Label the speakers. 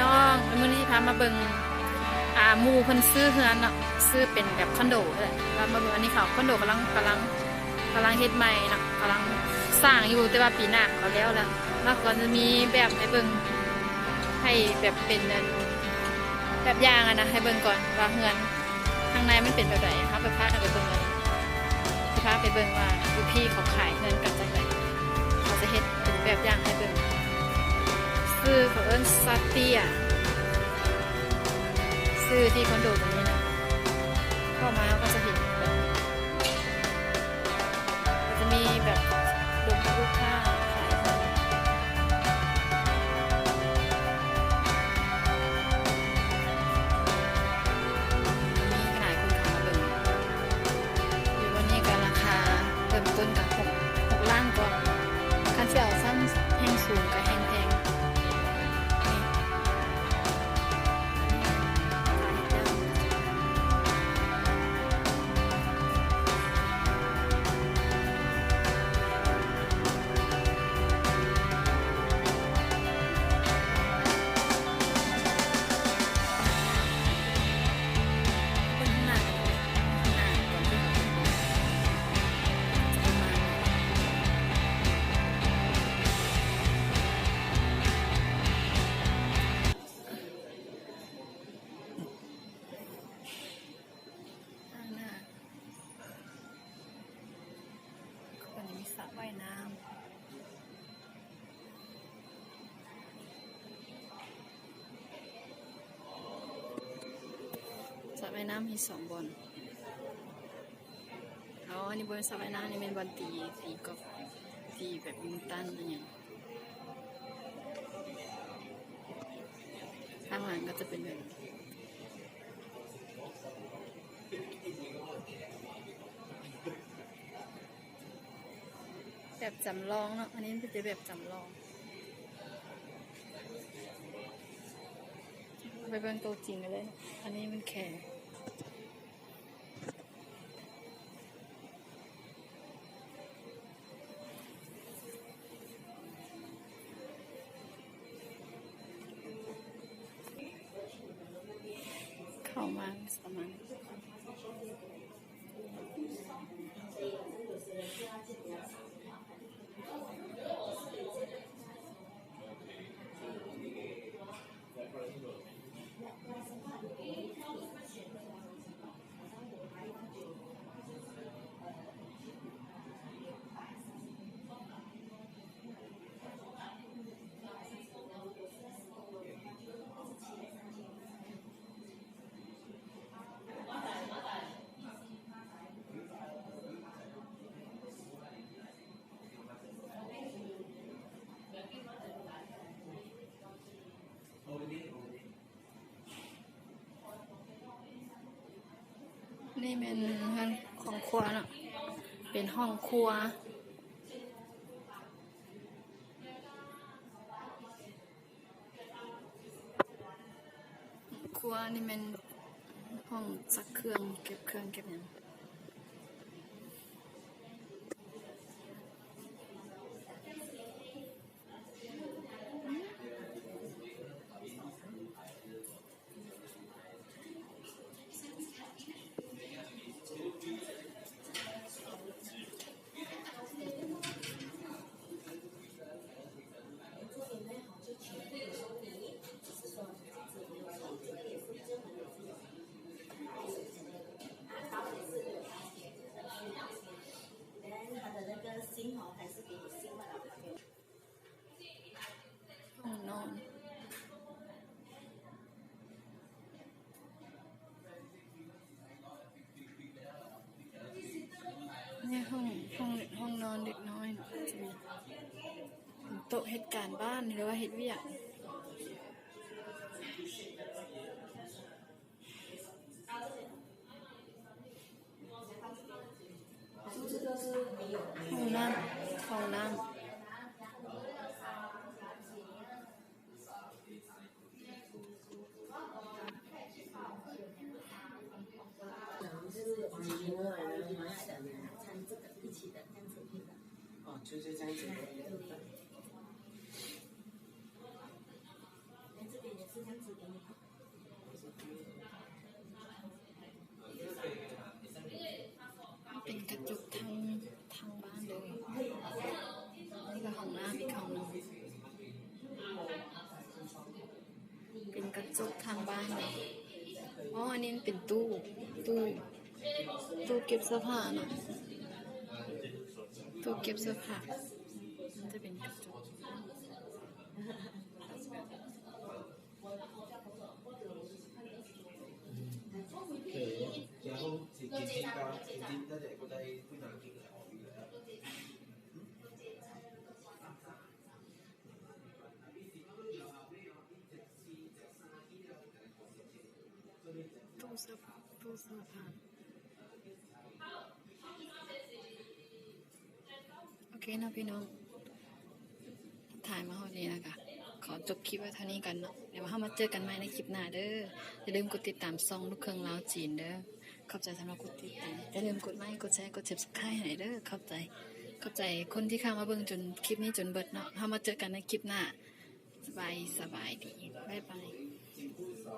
Speaker 1: น้องมื้อนี้พามาเบิ่งหมู่เพิ่นซื้อเฮือนเนาะซื้อเป็นแบบคอนโดเลยแล้วมาเบิ่งอันนี้เขาคอนโดกำลังเฮ็ดใหม่เนาะกำลังสร้างอยู่แต่ว่าปีหน้าเขาแล้วก็จะมีแบบให้เบิ่งให้แบบเป็นแบบอย่างนะให้เบิ่งก่อนว่าเฮือนข้างในมันเป็นแบบไหนครับไปพากันไปเบิ่งกันสิพาไปเบิ่งว่าลูกพี่เขาขายเฮือนกันจังไดเขาจะเฮ็ดเป็นแบบอย่างให้เบิ่งซื้อเขาเอิ้นซาเตียซื้อที่คอนโดตรงนี้นะเข้ามาก็จะเห็นแบบจะมีแบบรวมลูกค้าขายของมีขนาดคุณขาเบิ่งอยู่วันนี้ก็ราคาเริ่มต้นกับ6 ล้านก่อนคันเสี่ยวสั้นแห้งสูงกับแห้งแพงสระว่ายน้ำมี2 บอลอันนี้บนสระว่ายน้ำนี่เป็นบอลตีกอล์ฟตีแบบวิงตันอะไรอย่างข้างหลังก็จะเป็นแบบจำลองเนาะอันนี้เป็นแบบจำลองไปเบิ่งตัวจริงกันเลยอันนี้มันแค่เข้ามาประมาณนี่เป็นห้องของครัวเนาะเป็นห้องครัวนี่เป็นห้องซักเครื่องเก็บอย่างห้องนอนนี่ห้องนอนเด็กน้อยจะมีโต๊ะเหตุการณ์บ้านหรือว่าเหตุวิทยาห้องน้ำ
Speaker 2: 就是这样子。
Speaker 1: เป็นกระจกทางบ้านเลยนี่ก็ห้องน้ำอีกห้องนึงเป็นกระจกทางบ้านเลยอ๋ออันนี้เป็นตู้เก็บเสื้อผ้าเนาะตู้เก็บเสื้อผ้ามันจะเป็นกระจก
Speaker 2: 然后是健身加健身，得個仔非常勁係學嘅。
Speaker 1: ตู้เสื้อผ้าโอเคนะพี่น้องถ่ายมาพอดีนะคะขอจบคลิปไว้เท่านี้กันเนาะเดี๋ยวเรามาเจอกันใหม่ในคลิปหน้าเด้ออย่าลืมกดติดตามช่องลูกเครื่องลาวจีนเด้อขอบใจสำหรับกดติดตามอย่าลืมกดไลค์กดแชร์กด Subscribe ให้เด้อขอบใจคนที่เข้ามาเบิ่งจนคลิปนี้จนเบิดเนาะเรามาเจอกันในคลิปหน้าสบายดีบ๊ายบาย